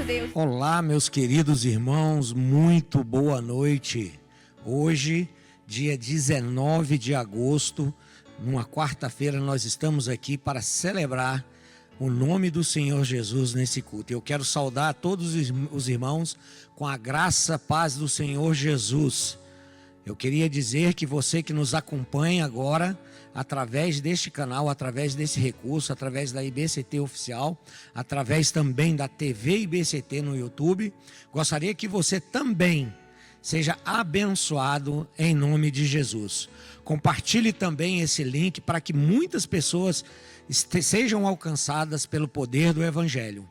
Deus. Olá, meus queridos irmãos, muito boa noite. Hoje, dia 19 de agosto, numa quarta-feira, nós estamos aqui para celebrar o nome do Senhor Jesus nesse culto. Eu quero saudar todos os irmãos com a graça, paz do Senhor Jesus. Eu queria dizer que você que nos acompanha agora, através deste canal, através desse recurso, através da IBCT Oficial, através também da TV IBCT no YouTube, gostaria que você também seja abençoado em nome de Jesus. Compartilhe também esse link para que muitas pessoas sejam alcançadas pelo poder do Evangelho.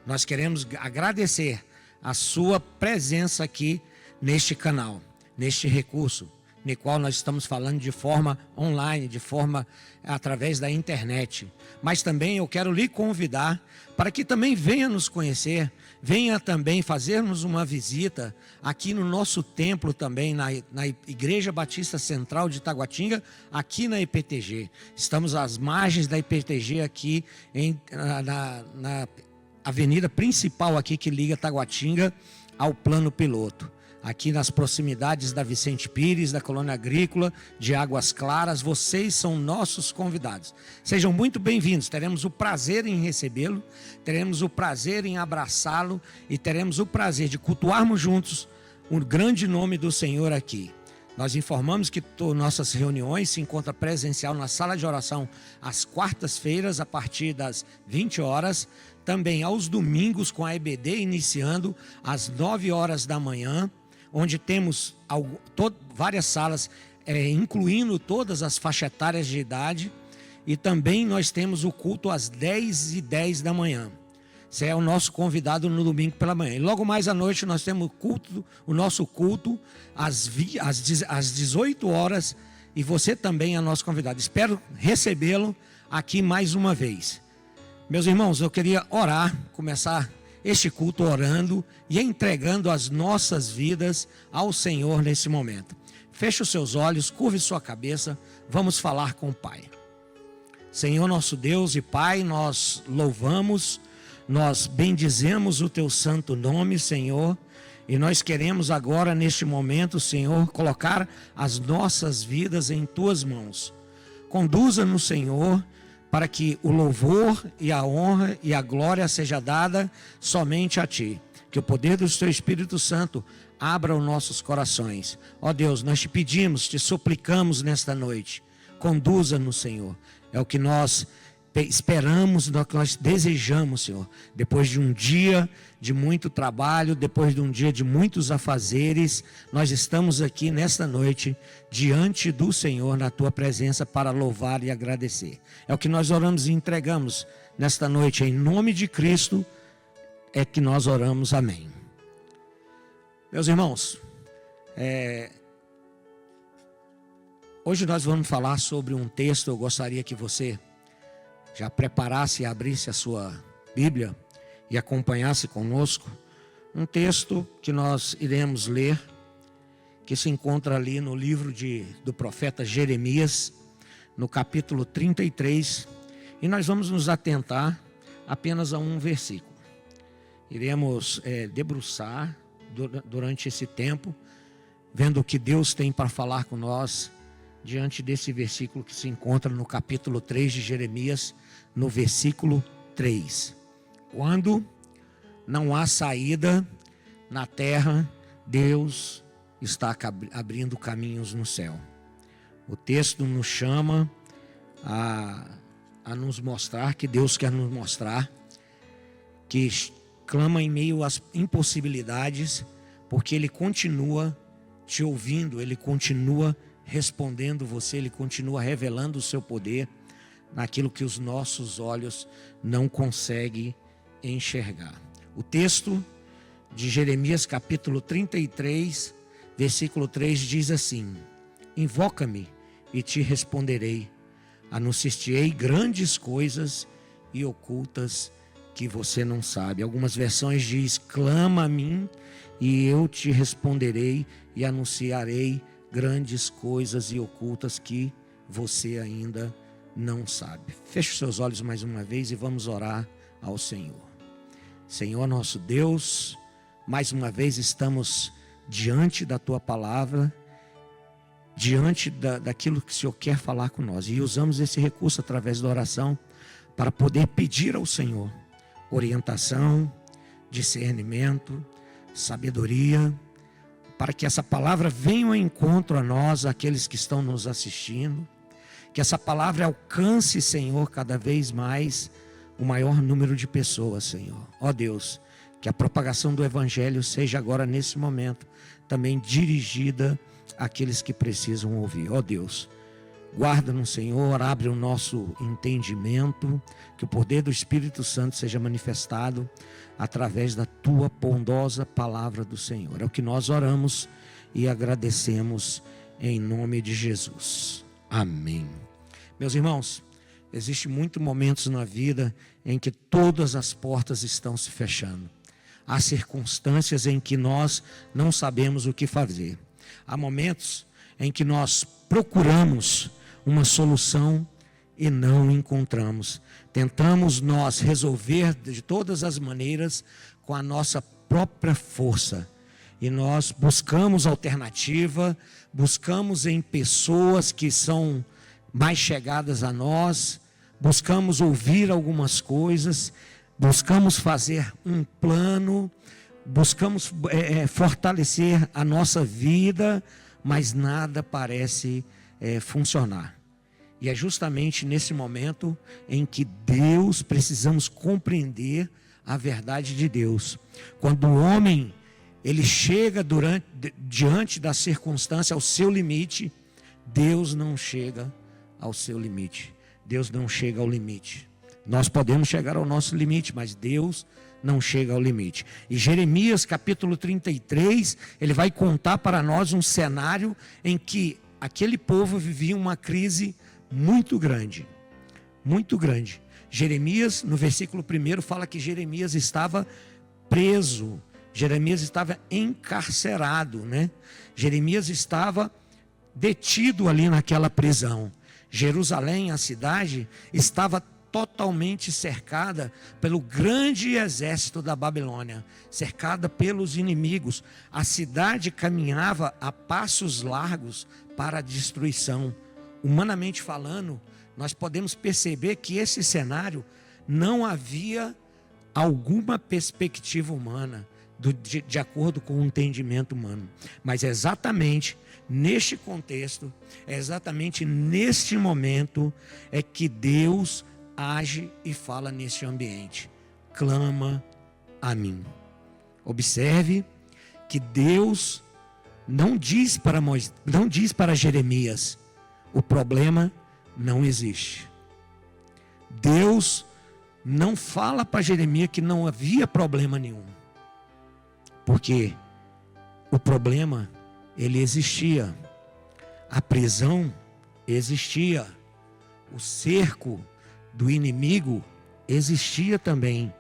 Nós queremos agradecer a sua presença aqui neste canal, neste recurso, no qual nós estamos falando de forma online, de forma através da internet. Mas também eu quero lhe convidar para que também venha nos conhecer, venha também fazermos uma visita aqui no nosso templo também, na Igreja Batista Central de Taguatinga, aqui na IPTG. Estamos às margens da IPTG aqui na avenida principal aqui que liga Taguatinga ao Plano Piloto. Aqui nas proximidades da Vicente Pires, da Colônia Agrícola, de Águas Claras, vocês são nossos convidados. Sejam muito bem-vindos, teremos o prazer em recebê-lo, teremos o prazer em abraçá-lo e teremos o prazer de cultuarmos juntos o grande nome do Senhor aqui. Nós informamos que nossas reuniões se encontram presencial na sala de oração às quartas-feiras, a partir das 20 horas, também aos domingos com a EBD, iniciando às 9 horas da manhã, onde temos várias salas, incluindo todas as faixas etárias de idade, e também nós temos o culto às 10h10 da manhã. Esse é o nosso convidado no domingo pela manhã. E logo mais à noite nós temos o nosso culto às 18 horas, e você também é nosso convidado. Espero recebê-lo aqui mais uma vez. Meus irmãos, eu queria começar este culto orando e entregando as nossas vidas ao Senhor nesse momento. Feche os seus olhos, curve sua cabeça, vamos falar com o Pai. Senhor nosso Deus e Pai, nós louvamos, nós bendizemos o Teu santo nome, Senhor, e nós queremos agora neste momento, Senhor, colocar as nossas vidas em Tuas mãos. Conduza-nos, Senhor, para que o louvor e a honra e a glória seja dada somente a Ti. Que o poder do Teu Espírito Santo abra os nossos corações. Ó Deus, nós te pedimos, te suplicamos nesta noite. Conduza-nos, Senhor. É o que nós esperamos, é o que nós desejamos, Senhor. Depois de um dia de muito trabalho, depois de um dia de muitos afazeres, nós estamos aqui nesta noite diante do Senhor, na Tua presença, para louvar e agradecer. É o que nós oramos e entregamos nesta noite, em nome de Cristo, é que nós oramos, amém. Meus irmãos, hoje nós vamos falar sobre um texto. Eu gostaria que você já preparasse e abrisse a sua Bíblia e acompanhasse conosco um texto que nós iremos ler, que se encontra ali no livro do profeta Jeremias, no capítulo 33, e nós vamos nos atentar apenas a um versículo. Iremos debruçar durante esse tempo, vendo o que Deus tem para falar com nós, diante desse versículo que se encontra no capítulo 3 de Jeremias, no versículo 3. Quando não há saída na terra, Deus está abrindo caminhos no céu. O texto nos chama a nos mostrar, que Deus quer nos mostrar, que clama em meio às impossibilidades, porque Ele continua te ouvindo, Ele continua respondendo você, Ele continua revelando o seu poder naquilo que os nossos olhos não conseguem enxergar. O texto de Jeremias capítulo 33, versículo 3 diz assim: invoca-me e te responderei, anunciar-te-ei grandes coisas e ocultas que você não sabe. Algumas versões diz: clama a mim e eu te responderei e anunciarei grandes coisas e ocultas que você ainda não sabe. Feche os seus olhos mais uma vez e vamos orar ao Senhor. Senhor nosso Deus, mais uma vez estamos diante da Tua palavra, diante daquilo que o Senhor quer falar com nós. E usamos esse recurso através da oração para poder pedir ao Senhor orientação, discernimento, sabedoria, para que essa palavra venha ao encontro a nós, aqueles que estão nos assistindo, que essa palavra alcance, Senhor, cada vez mais o maior número de pessoas, Senhor. Ó Deus, que a propagação do Evangelho seja agora, nesse momento, também dirigida àqueles que precisam ouvir. Ó Deus, guarda-nos, Senhor, abre o nosso entendimento, que o poder do Espírito Santo seja manifestado através da Tua bondosa palavra do Senhor. É o que nós oramos e agradecemos em nome de Jesus. Amém. Meus irmãos, existem muitos momentos na vida em que todas as portas estão se fechando. Há circunstâncias em que nós não sabemos o que fazer. Há momentos em que nós procuramos uma solução e não encontramos. Tentamos nós resolver de todas as maneiras com a nossa própria força. E nós buscamos alternativa, buscamos em pessoas que são mais chegadas a nós, buscamos ouvir algumas coisas, buscamos fazer um plano, buscamos fortalecer a nossa vida, mas nada parece funcionar. E é justamente nesse momento em que precisamos compreender a verdade de Deus. Quando o homem ele chega diante da circunstância ao seu limite, Deus não chega ao seu limite. Deus não chega ao limite. Nós podemos chegar ao nosso limite, mas Deus não chega ao limite. E Jeremias capítulo 33, ele vai contar para nós um cenário em que aquele povo vivia uma crise muito grande. Muito grande. Jeremias, no versículo 1, fala que Jeremias estava preso. Jeremias estava encarcerado, né? Jeremias estava detido ali naquela prisão. Jerusalém, a cidade, estava totalmente cercada pelo grande exército da Babilônia, cercada pelos inimigos. A cidade caminhava a passos largos para a destruição. Humanamente falando, nós podemos perceber que esse cenário não havia alguma perspectiva humana, de acordo com o entendimento humano. Mas é exatamente neste contexto, é exatamente neste momento é que Deus age e fala neste ambiente. Clama a mim. Observe que Deus não diz para Jeremias: o problema não existe. Deus não fala para Jeremias que não havia problema nenhum. Porque o problema, ele existia. A prisão existia. O cerco do inimigo existia também.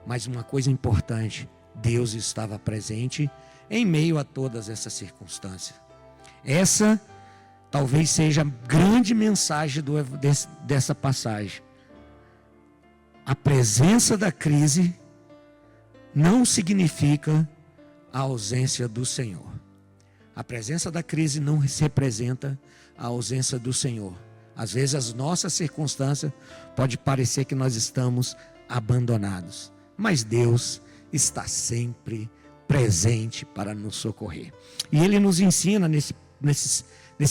Mas uma coisa importante, Deus estava presente em meio a todas essas circunstâncias. Essa talvez seja a grande mensagem dessa passagem. A presença da crise não significa a ausência do Senhor. A presença da crise não representa a ausência do Senhor. Às vezes as nossas circunstâncias pode parecer que nós estamos abandonados, mas Deus está sempre presente para nos socorrer. E Ele nos ensina nesse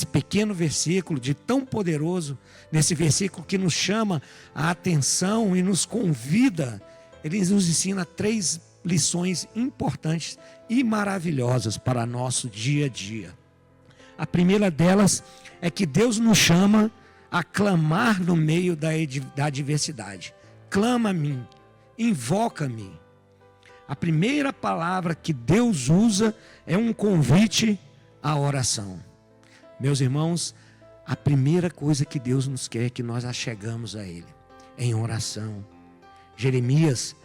pequeno versículo de tão poderoso, nesse versículo que nos chama a atenção e nos convida. Ele nos ensina 3 lições importantes e maravilhosas para nosso dia a dia. A primeira delas é que Deus nos chama a clamar no meio da adversidade. Clama a mim, invoca-me. A primeira palavra que Deus usa é um convite à oração. Meus irmãos, a primeira coisa que Deus nos quer é que nós achegamos a Ele, em oração. Jeremias,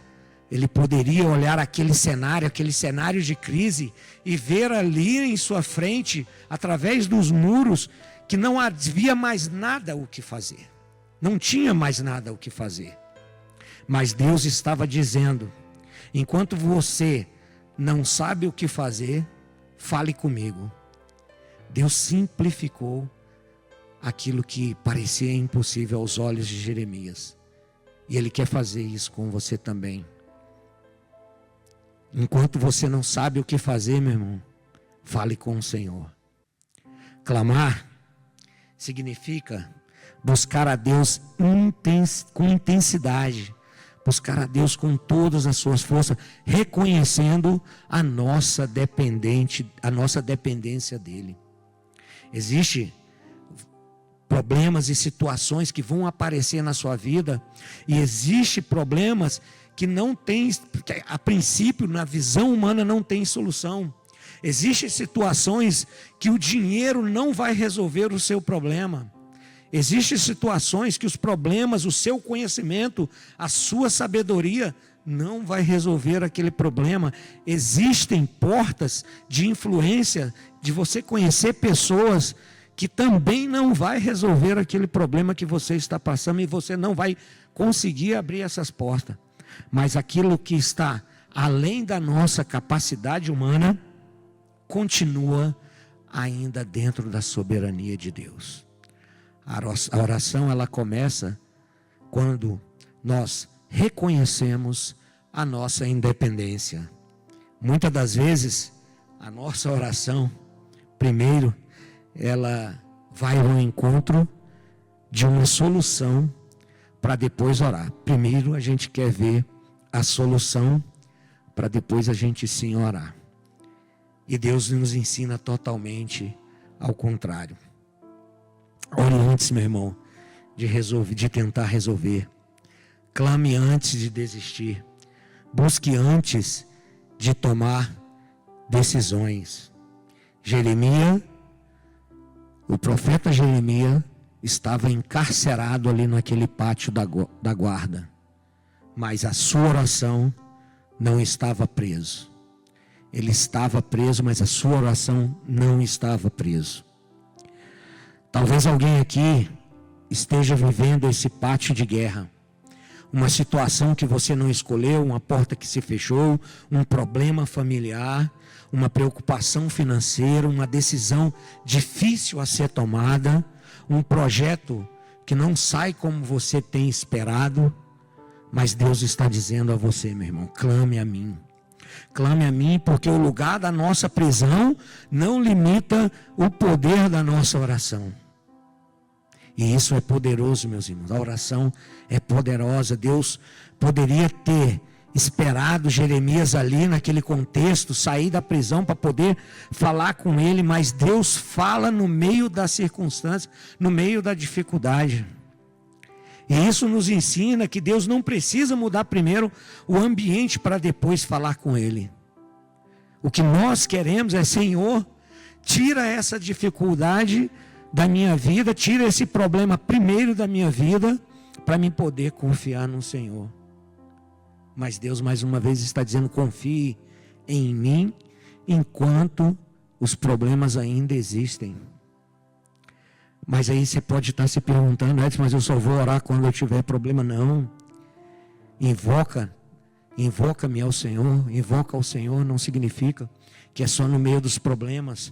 ele poderia olhar aquele cenário de crise e ver ali em sua frente, através dos muros, que não havia mais nada o que fazer. Não tinha mais nada o que fazer. Mas Deus estava dizendo Enquanto você não sabe o que fazer, fale comigo. Deus simplificou aquilo que parecia impossível aos olhos de Jeremias. E Ele quer fazer isso com você também. Enquanto você não sabe o que fazer, meu irmão, fale com o Senhor. Clamar significa buscar a Deus com intensidade. Buscar a Deus com todas as suas forças, reconhecendo a nossa dependência dEle. Existem problemas e situações que vão aparecer na sua vida, e existem problemas que não tem, a princípio, na visão humana, não tem solução. Existem situações que o dinheiro não vai resolver o seu problema. Existem situações que os problemas, o seu conhecimento, a sua sabedoria não vai resolver aquele problema. Existem portas de influência, de você conhecer pessoas que também não vai resolver aquele problema que você está passando, e você não vai conseguir abrir essas portas. Mas aquilo que está além da nossa capacidade humana, continua ainda dentro da soberania de Deus. A oração, ela começa quando nós reconhecemos a nossa independência. Muitas das vezes, a nossa oração, primeiro, ela vai ao encontro de uma solução para depois orar. Primeiro a gente quer ver a solução para depois a gente sim orar. E Deus nos ensina totalmente ao contrário. Ore antes, meu irmão, de tentar resolver. Clame antes de desistir. Busque antes de tomar decisões. O profeta Jeremias estava encarcerado ali naquele pátio da guarda. Mas a sua oração não estava preso. Ele estava preso, mas a sua oração não estava preso. Talvez alguém aqui esteja vivendo esse pátio de guerra. Uma situação que você não escolheu, uma porta que se fechou, um problema familiar, uma preocupação financeira, uma decisão difícil a ser tomada, um projeto que não sai como você tem esperado. Mas Deus está dizendo a você, meu irmão, clame a mim. Clame a mim, porque o lugar da nossa prisão não limita o poder da nossa oração. E isso é poderoso, meus irmãos. A oração é poderosa. Deus poderia ter esperado Jeremias ali naquele contexto, sair da prisão para poder falar com ele, mas Deus fala no meio da circunstância, no meio da dificuldade. E isso nos ensina que Deus não precisa mudar primeiro o ambiente para depois falar com Ele. O que nós queremos é: Senhor, tira essa dificuldade da minha vida, tira esse problema primeiro da minha vida, para mim poder confiar no Senhor. Mas Deus mais uma vez está dizendo: confie em mim enquanto os problemas ainda existem. Mas aí você pode estar se perguntando: Edson, mas eu só vou orar quando eu tiver problema. Não. Invoca-me ao Senhor. Invoca ao Senhor não significa que é só no meio dos problemas,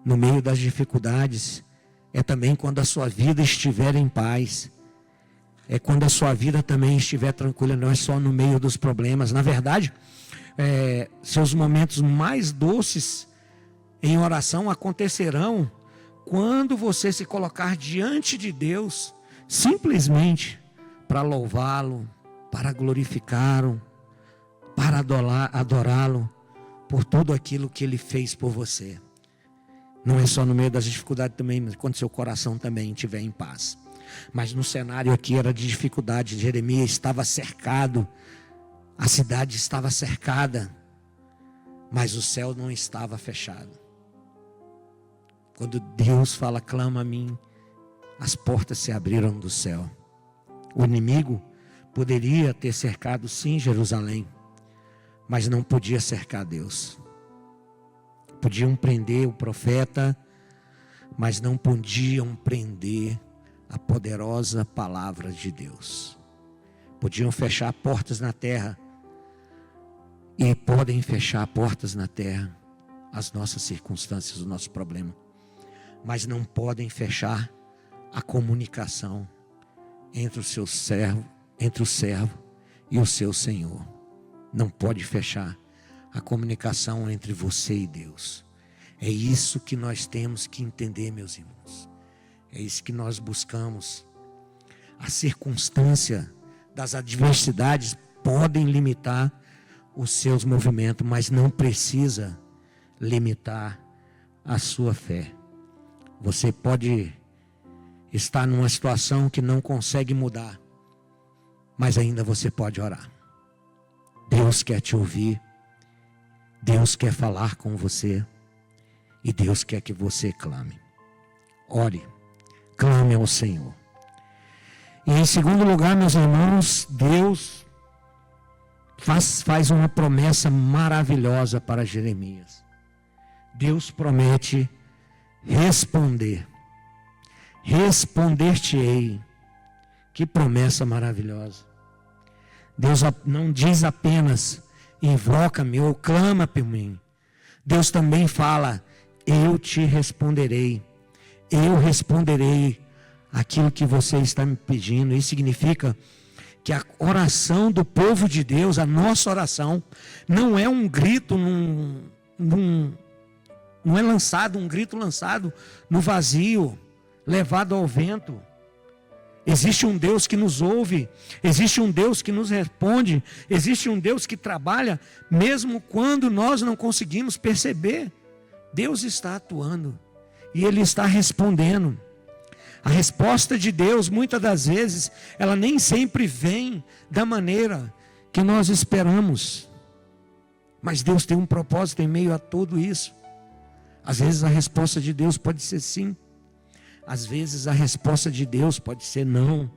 no meio das dificuldades. É também quando a sua vida estiver em paz. É quando a sua vida também estiver tranquila. Não é só no meio dos problemas. Na verdade, seus momentos mais doces em oração acontecerão quando você se colocar diante de Deus, simplesmente para louvá-lo, para glorificá-lo, para adorá-lo por tudo aquilo que Ele fez por você. Não é só no meio das dificuldades também, mas quando seu coração também estiver em paz. Mas no cenário aqui era de dificuldade. Jeremias estava cercado, a cidade estava cercada, mas o céu não estava fechado. Quando Deus fala: clama a mim, as portas se abriram do céu. O inimigo poderia ter cercado sim Jerusalém, mas não podia cercar Deus. Podiam prender o profeta, mas não podiam prender a poderosa palavra de Deus. Podiam fechar portas na terra, E podem fechar portas na terra, as nossas circunstâncias, o nosso problema. Mas não podem fechar a comunicação entre o servo e o seu Senhor. Não pode fechar a comunicação entre você e Deus. É isso que nós temos que entender, meus irmãos. É isso que nós buscamos. A circunstância das adversidades podem limitar os seus movimentos, mas não precisa limitar a sua fé. Você pode estar numa situação que não consegue mudar, mas ainda você pode orar. Deus quer te ouvir, Deus quer falar com você e Deus quer que você clame. Ore, clame ao Senhor. E em segundo lugar, meus irmãos, Deus faz uma promessa maravilhosa para Jeremias. Deus promete responder. Responder-te-ei. Que promessa maravilhosa. Deus não diz apenas invoca-me ou clama por mim. Deus também fala, eu te responderei. Eu responderei aquilo que você está me pedindo. Isso significa que a oração do povo de Deus, a nossa oração, não é um grito não é lançado, um grito lançado no vazio, levado ao vento. Existe um Deus que nos ouve, existe um Deus que nos responde, existe um Deus que trabalha, mesmo quando nós não conseguimos perceber. Deus está atuando e Ele está respondendo. A resposta de Deus, muitas das vezes, ela nem sempre vem da maneira que nós esperamos. Mas Deus tem um propósito em meio a tudo isso. Às vezes a resposta de Deus pode ser sim. Às vezes a resposta de Deus pode ser não.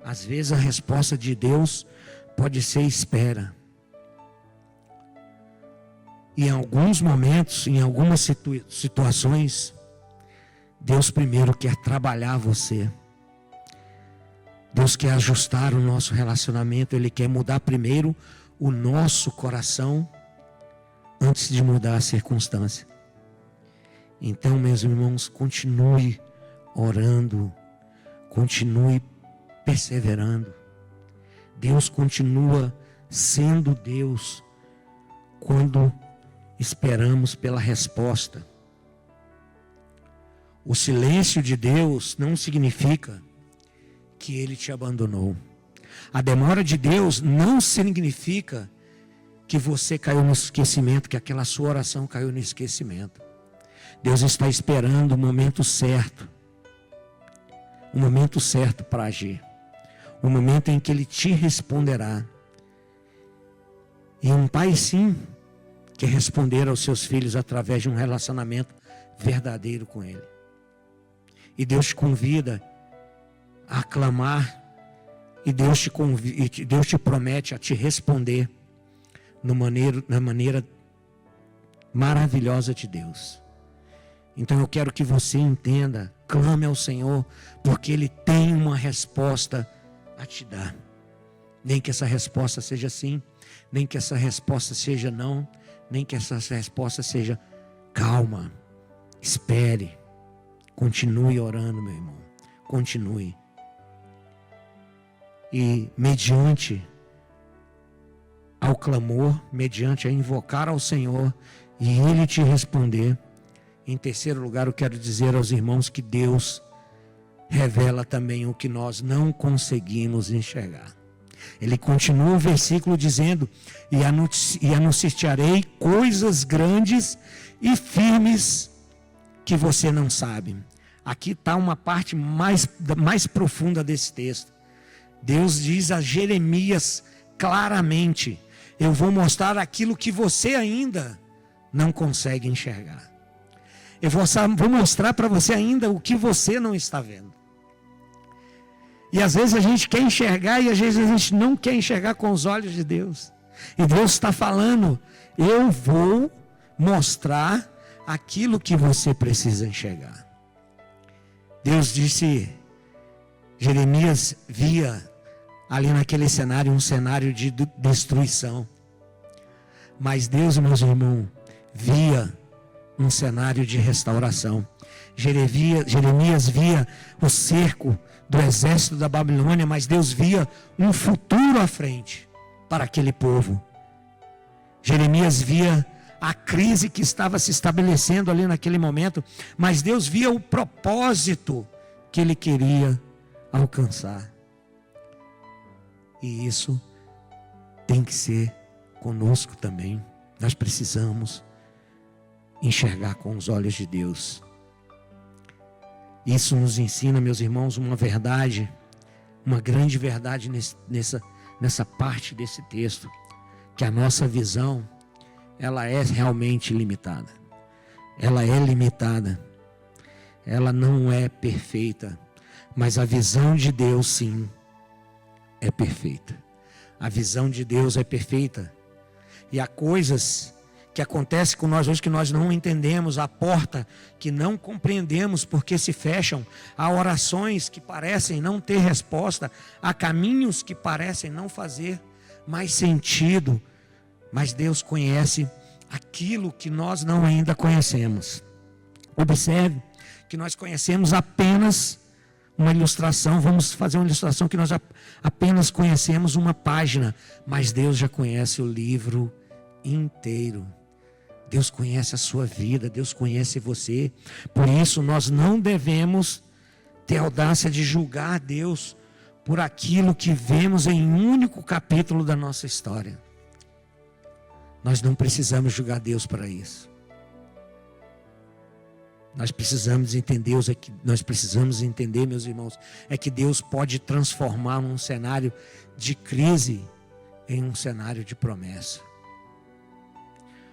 Às vezes a resposta de Deus pode ser espera. E em alguns momentos, em algumas situações, Deus primeiro quer trabalhar você. Deus quer ajustar o nosso relacionamento. Ele quer mudar primeiro o nosso coração antes de mudar a circunstância. Então, meus irmãos, continue orando, continue perseverando. Deus continua sendo Deus quando esperamos pela resposta. O silêncio de Deus não significa que Ele te abandonou. A demora de Deus não significa que você caiu no esquecimento, que aquela sua oração caiu no esquecimento. Deus está esperando o momento certo para agir, o momento em que Ele te responderá. E um pai sim quer responder aos seus filhos através de um relacionamento verdadeiro com Ele. E Deus te convida a clamar, e Deus te promete a te responder na maneira maravilhosa de Deus. Então eu quero que você entenda, clame ao Senhor, porque Ele tem uma resposta a te dar. Nem que essa resposta seja sim, nem que essa resposta seja não, nem que essa resposta seja calma, espere, continue orando, meu irmão, continue. E mediante ao clamor, mediante a invocar ao Senhor e Ele te responder. Em terceiro lugar, eu quero dizer aos irmãos que Deus revela também o que nós não conseguimos enxergar. Ele continua o versículo dizendo, e anunciarei coisas grandes e firmes que você não sabe. Aqui está uma parte mais profunda desse texto. Deus diz a Jeremias claramente, eu vou mostrar aquilo que você ainda não consegue enxergar. Eu vou mostrar para você ainda o que você não está vendo. E às vezes a gente quer enxergar e às vezes a gente não quer enxergar com os olhos de Deus. E Deus está falando, eu vou mostrar aquilo que você precisa enxergar. Deus disse, Jeremias via ali naquele cenário um cenário de destruição. Mas Deus, meus irmãos, via um cenário de restauração. Jeremias via o cerco do exército da Babilônia, mas Deus via um futuro à frente para aquele povo. Jeremias via a crise que estava se estabelecendo ali naquele momento, mas Deus via o propósito que ele queria alcançar. E isso tem que ser conosco também. Nós precisamos enxergar com os olhos de Deus. Isso nos ensina, meus irmãos, uma verdade, uma grande verdade nessa parte desse texto, que a nossa visão, ela é realmente limitada. Ela é limitada. Ela não é perfeita, mas a visão de Deus, sim, é perfeita. A visão de Deus é perfeita. E há coisas que acontecem com nós hoje que nós não entendemos, a porta que não compreendemos porque se fecham, há orações que parecem não ter resposta, há caminhos que parecem não fazer mais sentido, mas Deus conhece aquilo que nós não ainda conhecemos. Observe que nós conhecemos apenas uma ilustração, vamos fazer uma ilustração que nós apenas conhecemos uma página, mas Deus já conhece o livro inteiro. Deus conhece a sua vida, Deus conhece você. Por isso nós não devemos ter audácia de julgar Deus por aquilo que vemos em um único capítulo da nossa história. Nós não precisamos julgar Deus para isso. Nós precisamos entender, meus irmãos, é que Deus pode transformar um cenário de crise em um cenário de promessa.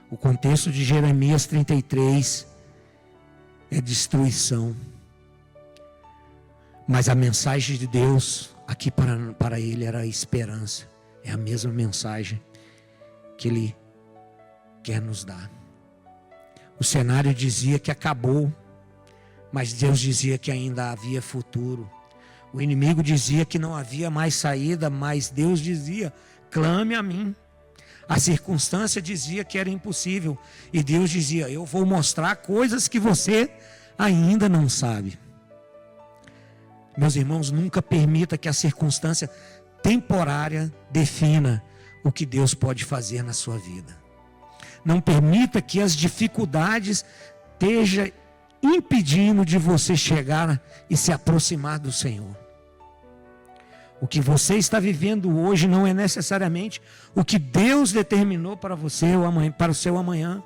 O contexto de Jeremias 33 é destruição. Mas a mensagem de Deus aqui para ele era esperança. É a mesma mensagem que ele quer nos dar. O cenário dizia que acabou, mas Deus dizia que ainda havia futuro. O inimigo dizia que não havia mais saída, mas Deus dizia: clame a mim. A circunstância dizia que era impossível, e Deus dizia: eu vou mostrar coisas que você ainda não sabe. Meus irmãos, nunca permita que a circunstância temporária defina o que Deus pode fazer na sua vida. Não permita que as dificuldades estejam impedindo de você chegar e se aproximar do Senhor. O que você está vivendo hoje não é necessariamente o que Deus determinou para você, para o seu amanhã.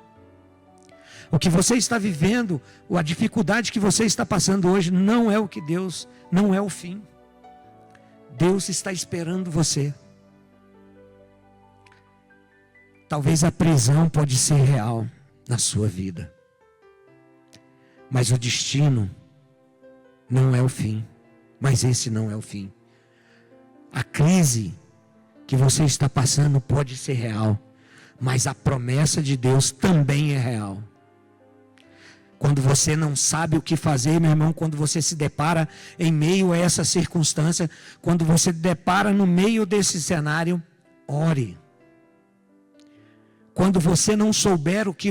O que você está vivendo, a dificuldade que você está passando hoje, não é o que Deus, não é o fim. Deus está esperando você. Talvez a prisão pode ser real na sua vida, mas o destino não é o fim. Mas esse não é o fim. A crise que você está passando pode ser real, mas a promessa de Deus também é real. Quando você não sabe o que fazer, meu irmão, quando você se depara em meio a essa circunstância, quando você se depara no meio desse cenário, ore. Quando você não souber o que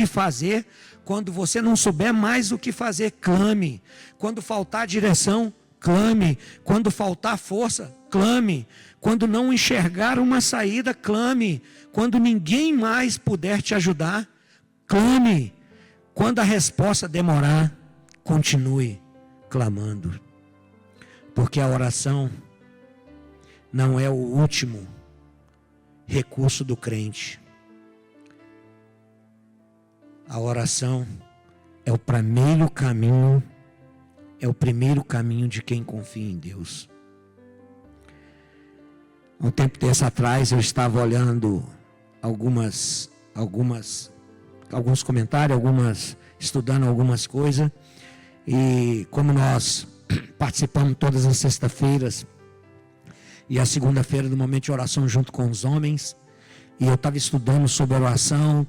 fazer, quando você não souber mais o que fazer, clame. Quando faltar direção, clame. Quando faltar força, clame. Quando não enxergar uma saída, clame. Quando ninguém mais puder te ajudar, clame. Quando a resposta demorar, continue clamando. Porque a oração não é o último recurso do crente. A oração é o primeiro caminho, de quem confia em Deus. Um tempo desse atrás eu estava olhando alguns comentários, estudando algumas coisas, e como nós participamos todas as sextas-feiras e a segunda-feira do momento de oração junto com os homens, e eu estava estudando sobre oração,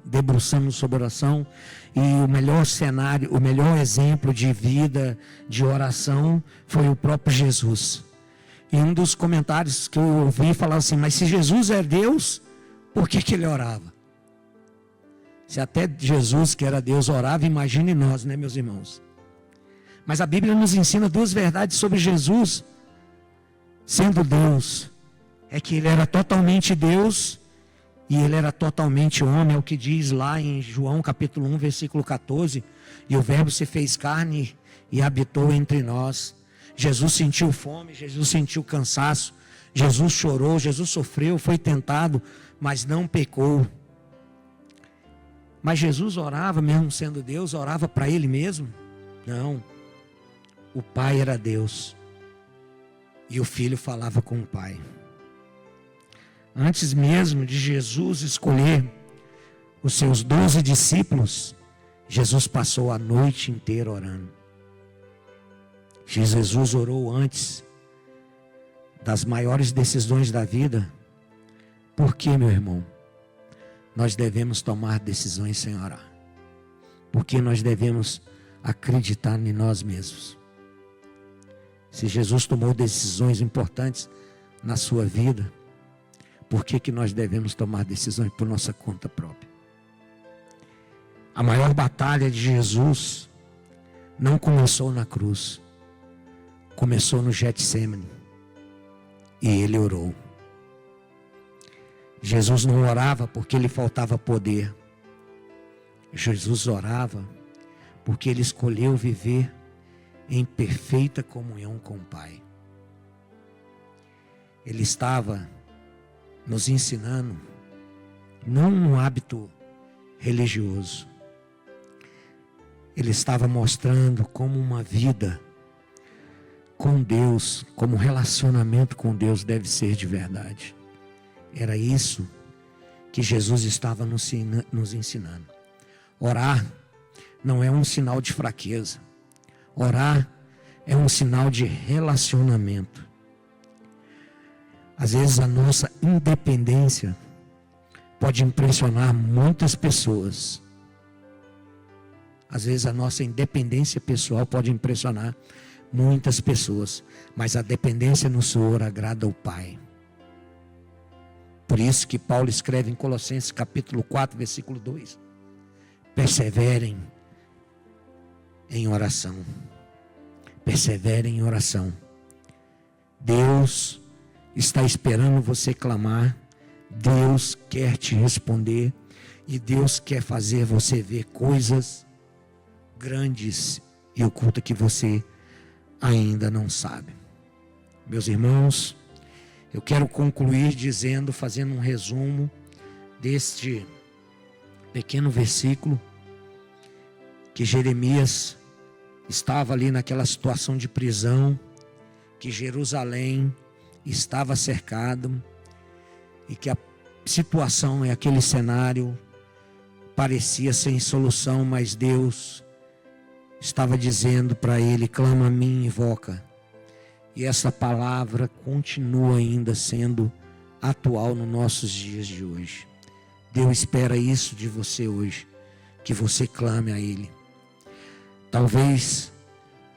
debruçando sobre oração, e o melhor cenário, o melhor exemplo de vida de oração foi o próprio Jesus. E um dos comentários que eu ouvi falava assim: mas se Jesus é Deus, Por que ele orava? Se até Jesus, que era Deus, orava, imagine nós, né, meus irmãos? Mas a Bíblia nos ensina duas verdades sobre Jesus sendo Deus. É que ele era totalmente Deus e ele era totalmente homem, é o que diz lá em João capítulo 1, versículo 14. E o verbo se fez carne e habitou entre nós. Jesus sentiu fome, Jesus sentiu cansaço, Jesus chorou, Jesus sofreu, foi tentado, mas não pecou. Mas Jesus orava, mesmo sendo Deus, orava para Ele mesmo? Não. O Pai era Deus e o Filho falava com o Pai. Antes mesmo de Jesus escolher os seus 12 discípulos, Jesus passou a noite inteira orando. Jesus orou antes das maiores decisões da vida. Por que, meu irmão? Nós devemos tomar decisões sem orar. Porque nós devemos acreditar em nós mesmos. Se Jesus tomou decisões importantes na sua vida, por que nós devemos tomar decisões por nossa conta própria? A maior batalha de Jesus não começou na cruz, começou no Getsemane, e ele orou. Jesus não orava porque lhe faltava poder. Jesus orava porque ele escolheu viver em perfeita comunhão com o Pai. Ele estava nos ensinando, não um hábito religioso. Ele estava mostrando como uma vida com Deus, como um relacionamento com Deus deve ser de verdade. Era isso que Jesus estava nos ensinando. Orar não é um sinal de fraqueza. Orar é um sinal de relacionamento. Às vezes a nossa independência pode impressionar muitas pessoas. Às vezes a nossa independência pessoal pode impressionar muitas pessoas. Mas a dependência no Senhor agrada ao Pai. Por isso que Paulo escreve em Colossenses capítulo 4, versículo 2. Perseverem em oração. Perseverem em oração. Deus está esperando você clamar. Deus quer te responder. E Deus quer fazer você ver coisas grandes e ocultas que você ainda não sabe. Meus irmãos, eu quero concluir fazendo um resumo deste pequeno versículo que Jeremias estava ali naquela situação de prisão, que Jerusalém estava cercado e que a situação e aquele cenário parecia sem solução, mas Deus estava dizendo para ele: clama a mim, invoca. E essa palavra continua ainda sendo atual nos nossos dias de hoje. Deus espera isso de você hoje, que você clame a Ele. Talvez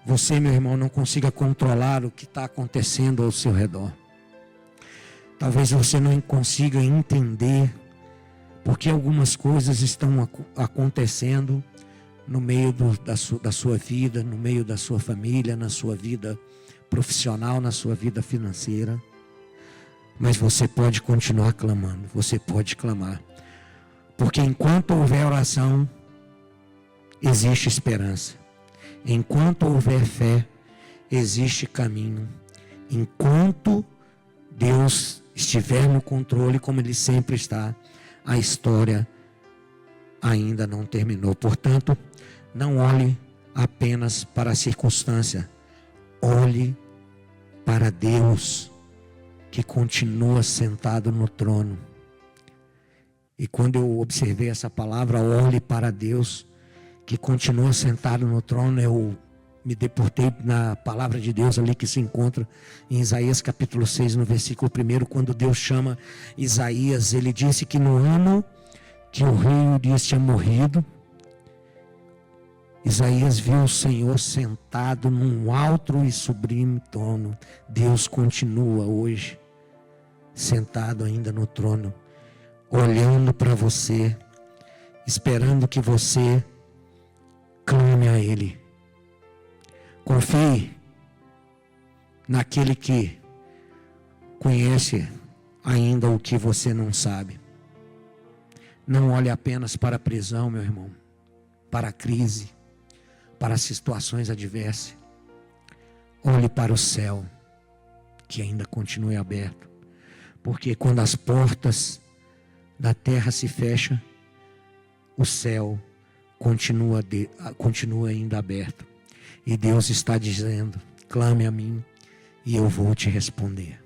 você, meu irmão, não consiga controlar o que está acontecendo ao seu redor. Talvez você não consiga entender porque algumas coisas estão acontecendo no meio da sua vida, no meio da sua família, na sua vida profissional, na sua vida financeira. Mas você pode continuar clamando, você pode clamar. Porque enquanto houver oração, existe esperança. Enquanto houver fé, existe caminho. Enquanto Deus estiver no controle, como Ele sempre está, a história ainda não terminou. Portanto, não olhe apenas para a circunstância. Olhe para Deus, que continua sentado no trono. E quando eu observei essa palavra, olhe para Deus, que continua sentado no trono, eu me deportei na palavra de Deus ali que se encontra em Isaías capítulo 6, no versículo 1, quando Deus chama Isaías, ele disse que no ano que o rei Urias tinha morrido, Isaías viu o Senhor sentado num alto e sublime trono. Deus continua hoje sentado ainda no trono. olhando para você, esperando que você clame a Ele. Confie naquele que conhece ainda o que você não sabe. Não olhe apenas para a prisão, meu irmão, para a crise, para as situações adversas. Olhe para o céu, que ainda continue aberto. Porque quando as portas da terra se fecham, o céu continua ainda aberto. E Deus está dizendo: clame a mim e eu vou te responder.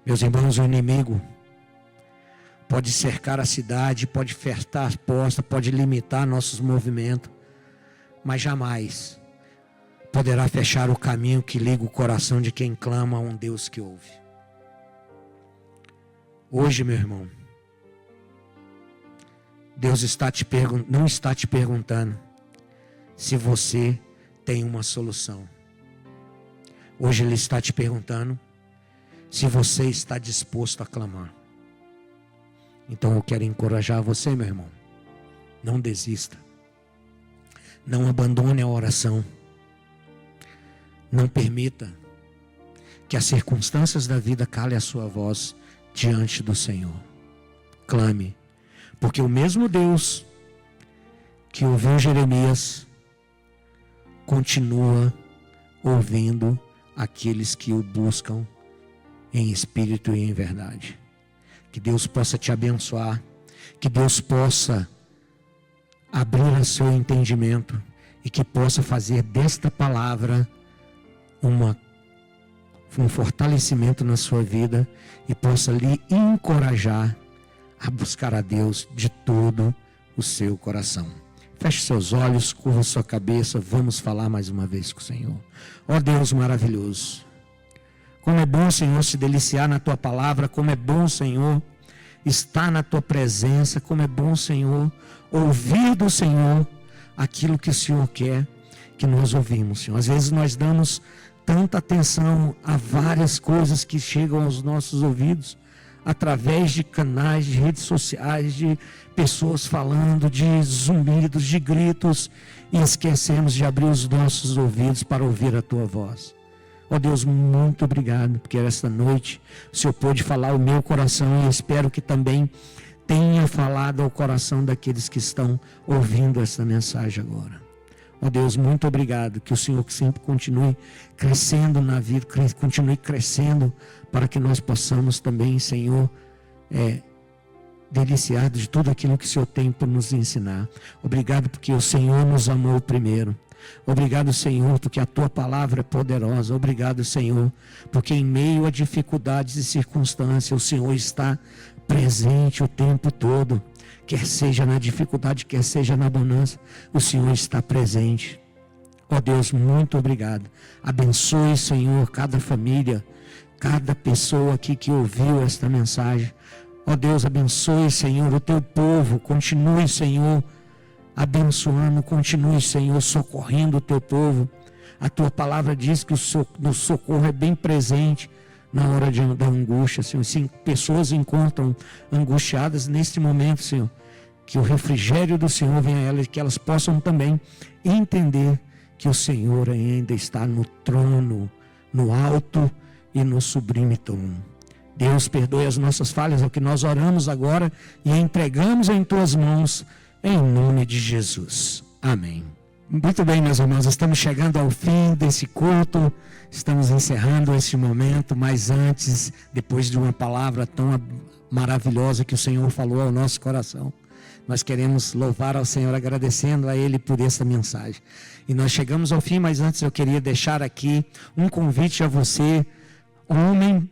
Meus irmãos, o inimigo pode cercar a cidade, pode fechar as portas, pode limitar nossos movimentos, mas jamais poderá fechar o caminho que liga o coração de quem clama a um Deus que ouve. Hoje, meu irmão, Deus não está te perguntando se você tem uma solução. Hoje Ele está te perguntando se você está disposto a clamar. Então eu quero encorajar você, meu irmão. Não desista. Não abandone a oração. Não permita que as circunstâncias da vida calem a sua voz diante do Senhor. Clame. Porque o mesmo Deus que ouviu Jeremias continua ouvindo aqueles que o buscam em espírito e em verdade. Que Deus possa te abençoar, que Deus possa abrir o seu entendimento e que possa fazer desta palavra um fortalecimento na sua vida e possa lhe encorajar a buscar a Deus de todo o seu coração. Feche seus olhos, curva sua cabeça, vamos falar mais uma vez com o Senhor. Ó Deus maravilhoso, como é bom, Senhor, se deliciar na Tua palavra, como é bom, Senhor, estar na Tua presença, como é bom, Senhor, ouvir do Senhor aquilo que o Senhor quer que nós ouvimos, Senhor. Às vezes nós damos tanta atenção a várias coisas que chegam aos nossos ouvidos, através de canais, de redes sociais, de pessoas falando, de zumbidos, de gritos, e esquecemos de abrir os nossos ouvidos para ouvir a Tua voz. Ó Deus, muito obrigado, porque esta noite o Senhor pôde falar ao meu coração, e eu espero que também tenha falado ao coração daqueles que estão ouvindo esta mensagem agora. Ó Deus, muito obrigado, que o Senhor sempre continue crescendo na vida, continue crescendo, para que nós possamos também, Senhor, deliciar de tudo aquilo que o Senhor tem para nos ensinar. Obrigado porque o Senhor nos amou primeiro. Obrigado, Senhor, porque a Tua palavra é poderosa. Obrigado, Senhor, porque em meio a dificuldades e circunstâncias, o Senhor está presente o tempo todo. Quer seja na dificuldade, quer seja na bonança, o Senhor está presente. Ó Deus, muito obrigado. Abençoe, Senhor, cada família, cada pessoa aqui que ouviu esta mensagem. Ó Deus, abençoe, Senhor, o Teu povo. Continue, Senhor, abençoando, continue, Senhor, socorrendo o Teu povo. A Tua palavra diz que o socorro é bem presente na hora da angústia, Senhor. Sim, pessoas encontram angustiadas neste momento, Senhor, que o refrigério do Senhor venha a elas, que elas possam também entender que o Senhor ainda está no trono, no alto e no sublime trono. Deus, perdoe as nossas falhas, é o que nós oramos agora e entregamos em Tuas mãos, em nome de Jesus. Amém. Muito bem, meus irmãos, estamos chegando ao fim desse culto, estamos encerrando esse momento, mas antes, depois de uma palavra tão maravilhosa que o Senhor falou ao nosso coração, nós queremos louvar ao Senhor, agradecendo a Ele por essa mensagem. E nós chegamos ao fim, mas antes eu queria deixar aqui um convite a você, homem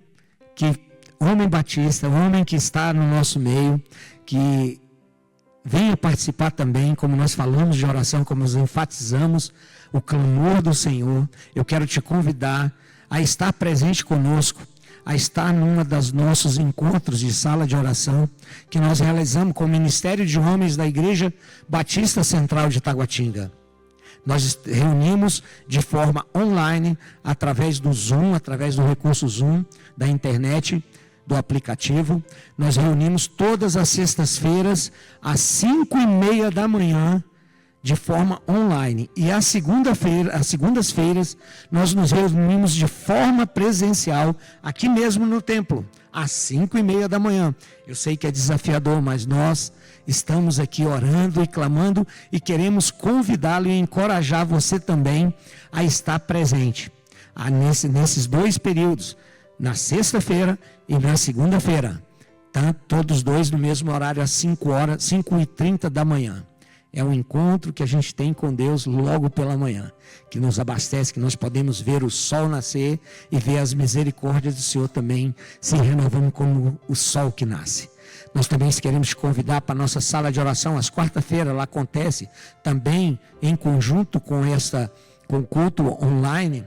batista, homem que está no nosso meio, que venha participar também, como nós falamos de oração, como nós enfatizamos o clamor do Senhor. Eu quero te convidar a estar presente conosco, a estar numa dos nossos encontros de sala de oração, que nós realizamos com o Ministério de Homens da Igreja Batista Central de Taguatinga. Nós reunimos de forma online, através do Zoom, através do recurso Zoom, da internet, do aplicativo. Nós reunimos todas as sextas-feiras, às 5:30 da manhã, de forma online. E às segundas-feiras, nós nos reunimos de forma presencial, aqui mesmo no templo, às 5:30 da manhã. Eu sei que é desafiador, mas nós estamos aqui orando e clamando e queremos convidá-lo e encorajar você também a estar presente nesses dois períodos, na sexta-feira e na segunda-feira, tá? Todos dois no mesmo horário, às 5:30 da manhã. É um encontro que a gente tem com Deus logo pela manhã, que nos abastece, que nós podemos ver o sol nascer e ver as misericórdias do Senhor também se renovando como o sol que nasce. Nós também queremos te convidar para a nossa sala de oração, às quarta-feiras. Ela acontece também em conjunto com o culto online,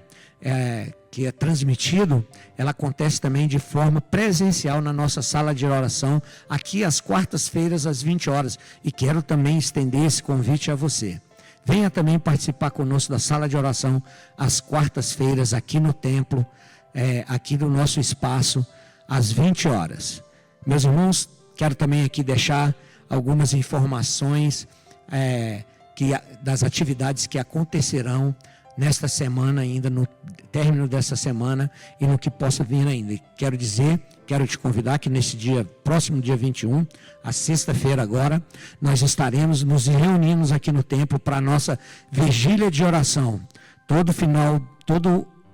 que é transmitido. Ela acontece também de forma presencial na nossa sala de oração, aqui às quartas-feiras, às 20 horas. E quero também estender esse convite a você. Venha também participar conosco da sala de oração, às quartas-feiras, aqui no templo, aqui no nosso espaço, às 20 horas. Meus irmãos, quero também aqui deixar algumas informações das atividades que acontecerão nesta semana ainda, no término dessa semana e no que possa vir ainda. Quero te convidar que nesse próximo dia 21, a sexta-feira agora, nós estaremos nos reunindo aqui no templo para a nossa vigília de oração. Toda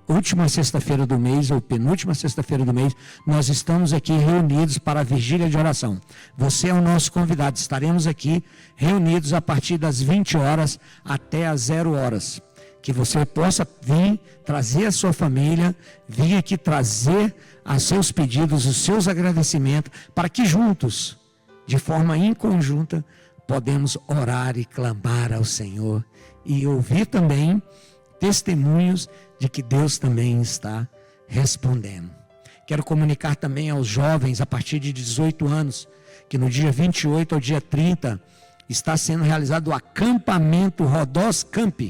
última sexta-feira do mês, ou penúltima sexta-feira do mês, nós estamos aqui reunidos para a vigília de oração. Você é o nosso convidado. Estaremos aqui reunidos a partir das 20 horas até as 0 horas. Que você possa vir trazer a sua família, vir aqui trazer os seus pedidos, os seus agradecimentos, para que juntos, de forma inconjunta, podemos orar e clamar ao Senhor e ouvir também testemunhos de que Deus também está respondendo. Quero comunicar também aos jovens a partir de 18 anos, que no dia 28 ao dia 30 está sendo realizado o acampamento Rodós Camp,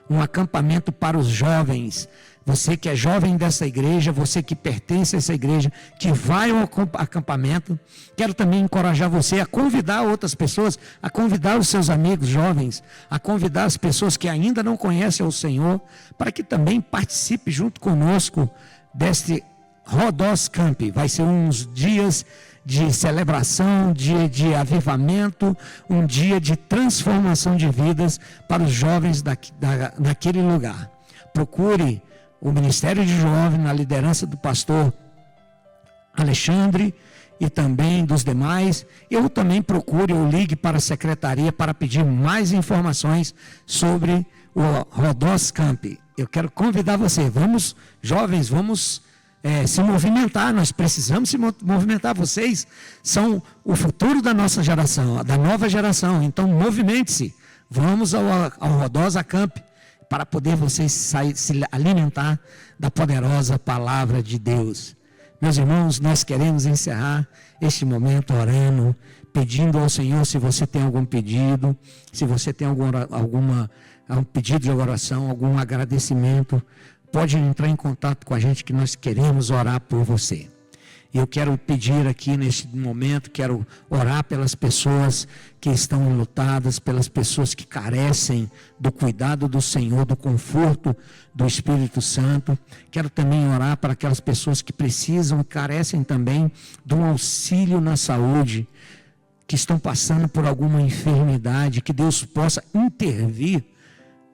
um acampamento para os jovens. Você que é jovem dessa igreja, você que pertence a essa igreja, que vai ao acampamento, quero também encorajar você a convidar outras pessoas, a convidar os seus amigos jovens, a convidar as pessoas que ainda não conhecem o Senhor, para que também participe junto conosco deste Rodós Camp. Vai ser uns dias de celebração, dia de avivamento, um dia de transformação de vidas para os jovens daquele lugar. Procure o Ministério de Jovem na liderança do pastor Alexandre e também dos demais. Eu também procure ou ligue para a secretaria para pedir mais informações sobre o Rodós Camp. Eu quero convidar você, jovens, vamos se movimentar. Nós precisamos se movimentar. Vocês são o futuro da nossa geração, da nova geração. Então movimente-se, vamos ao Rodós Camp, para poder vocês se alimentar da poderosa palavra de Deus. Meus irmãos, nós queremos encerrar este momento orando, pedindo ao Senhor, se você tem algum pedido, se você tem algum pedido de oração, algum agradecimento, pode entrar em contato com a gente, que nós queremos orar por você. E eu quero pedir aqui neste momento, quero orar pelas pessoas que estão enlutadas, pelas pessoas que carecem do cuidado do Senhor, do conforto do Espírito Santo. Quero também orar para aquelas pessoas que precisam e carecem também de um auxílio na saúde, que estão passando por alguma enfermidade, que Deus possa intervir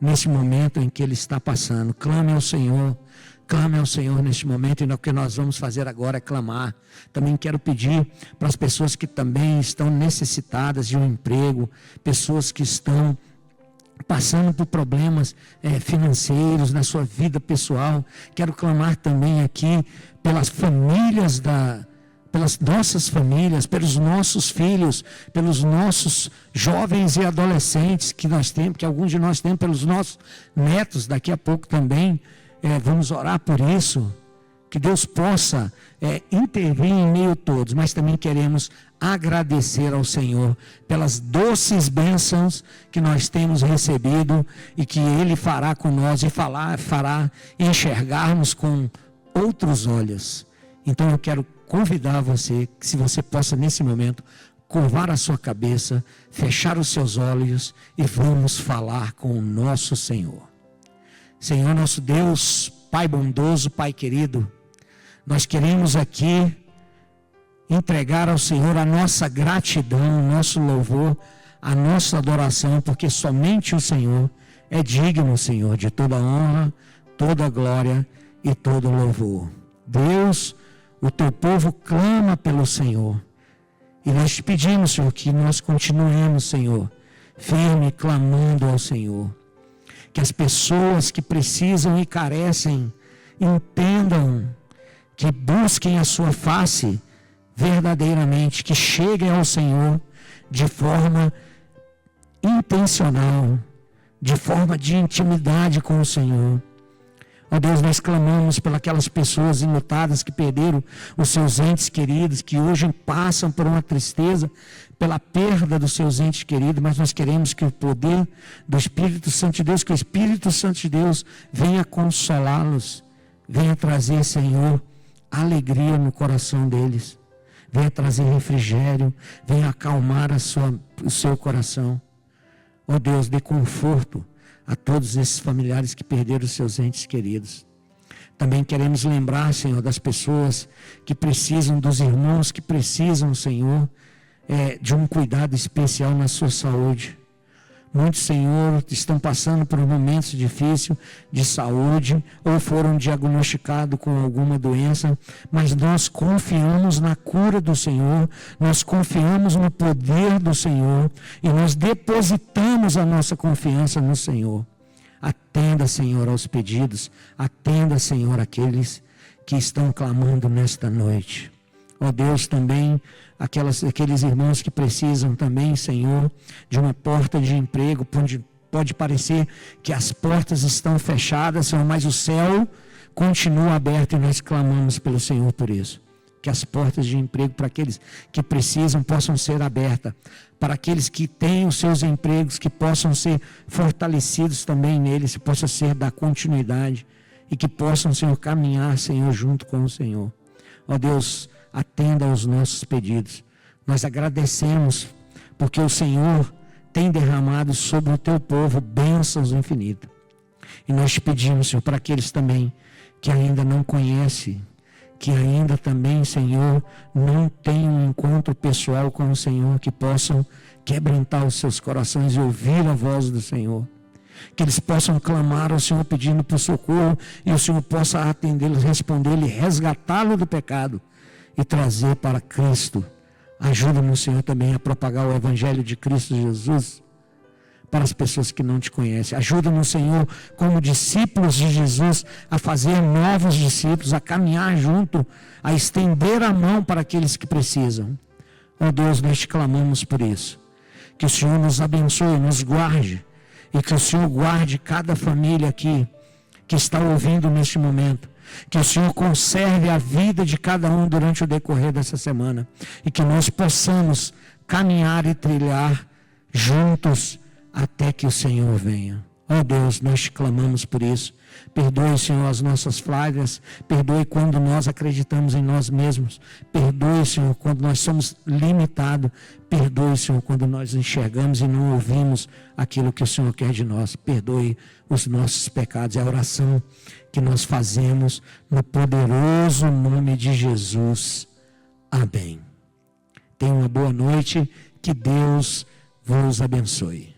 nesse momento em que ele está passando. Clame ao Senhor neste momento, e o que nós vamos fazer agora é clamar. Também quero pedir para as pessoas que também estão necessitadas de um emprego, pessoas que estão passando por problemas financeiros na sua vida pessoal. Quero clamar também aqui pelas famílias pelas nossas famílias, pelos nossos filhos, pelos nossos jovens e adolescentes que nós temos, que alguns de nós temos, pelos nossos netos, daqui a pouco também. Vamos orar por isso, que Deus possa intervir em meio a todos, mas também queremos agradecer ao Senhor pelas doces bênçãos que nós temos recebido e que Ele fará com nós e fará enxergarmos com outros olhos. Então eu quero convidar você, que se você possa nesse momento curvar a sua cabeça, fechar os seus olhos e vamos falar com o nosso Senhor. Senhor nosso Deus, Pai bondoso, Pai querido, nós queremos aqui entregar ao Senhor a nossa gratidão, o nosso louvor, a nossa adoração, porque somente o Senhor é digno, Senhor, de toda honra, toda glória e todo louvor. Deus, o teu povo clama pelo Senhor. E nós te pedimos, Senhor, que nós continuemos, Senhor, firme, clamando ao Senhor. Que as pessoas que precisam e carecem entendam, que busquem a sua face verdadeiramente, que cheguem ao Senhor de forma intencional, de forma de intimidade com o Senhor. Ó Deus, nós clamamos pelas pessoas enlutadas que perderam os seus entes queridos, que hoje passam por uma tristeza pela perda dos seus entes queridos, mas nós queremos que o poder do Espírito Santo de Deus, que o Espírito Santo de Deus venha consolá-los, venha trazer, Senhor, alegria no coração deles, venha trazer refrigério, venha acalmar o seu coração. Ó Deus, dê conforto a todos esses familiares que perderam os seus entes queridos. Também queremos lembrar, Senhor, das pessoas que precisam, dos irmãos que precisam, Senhor, de um cuidado especial na sua saúde. Muitos, Senhor, estão passando por momentos difíceis de saúde ou foram diagnosticados com alguma doença, mas nós confiamos na cura do Senhor, nós confiamos no poder do Senhor e nós depositamos a nossa confiança no Senhor. Atenda, Senhor, aos pedidos, atenda, Senhor, aqueles que estão clamando nesta noite. Ó Deus, também aqueles irmãos que precisam também, Senhor, de uma porta de emprego, onde pode parecer que as portas estão fechadas, Senhor, mas o céu continua aberto e nós clamamos pelo Senhor por isso. Que as portas de emprego para aqueles que precisam possam ser abertas, para aqueles que têm os seus empregos, que possam ser fortalecidos também neles, que possa ser da continuidade e que possam, Senhor, caminhar, Senhor, junto com o Senhor. Ó Deus, atenda aos nossos pedidos. Nós agradecemos porque o Senhor tem derramado sobre o teu povo bênçãos infinitas. E nós te pedimos, Senhor, para aqueles também que ainda não conhecem, que ainda também, Senhor, não têm um encontro pessoal com o Senhor, que possam quebrantar os seus corações e ouvir a voz do Senhor. Que eles possam clamar ao Senhor pedindo por socorro e o Senhor possa atendê-los, responder-lhe, resgatá-lo do pecado e trazer para Cristo. Ajuda-nos, Senhor, também a propagar o Evangelho de Cristo Jesus para as pessoas que não te conhecem. Ajuda-nos, Senhor, como discípulos de Jesus, a fazer novos discípulos, a caminhar junto, a estender a mão para aqueles que precisam. Ó Deus, nós te clamamos por isso. Que o Senhor nos abençoe, nos guarde, e que o Senhor guarde cada família aqui que está ouvindo neste momento. Que o Senhor conserve a vida de cada um durante o decorrer dessa semana. E que nós possamos caminhar e trilhar juntos até que o Senhor venha. Ó Deus, nós te clamamos por isso. Perdoe, Senhor, as nossas falhas. Perdoe quando nós acreditamos em nós mesmos. Perdoe, Senhor, quando nós somos limitados. Perdoe, Senhor, quando nós enxergamos e não ouvimos aquilo que o Senhor quer de nós. Perdoe os nossos pecados. É a oração que nós fazemos no poderoso nome de Jesus. Amém. Tenha uma boa noite. Que Deus vos abençoe.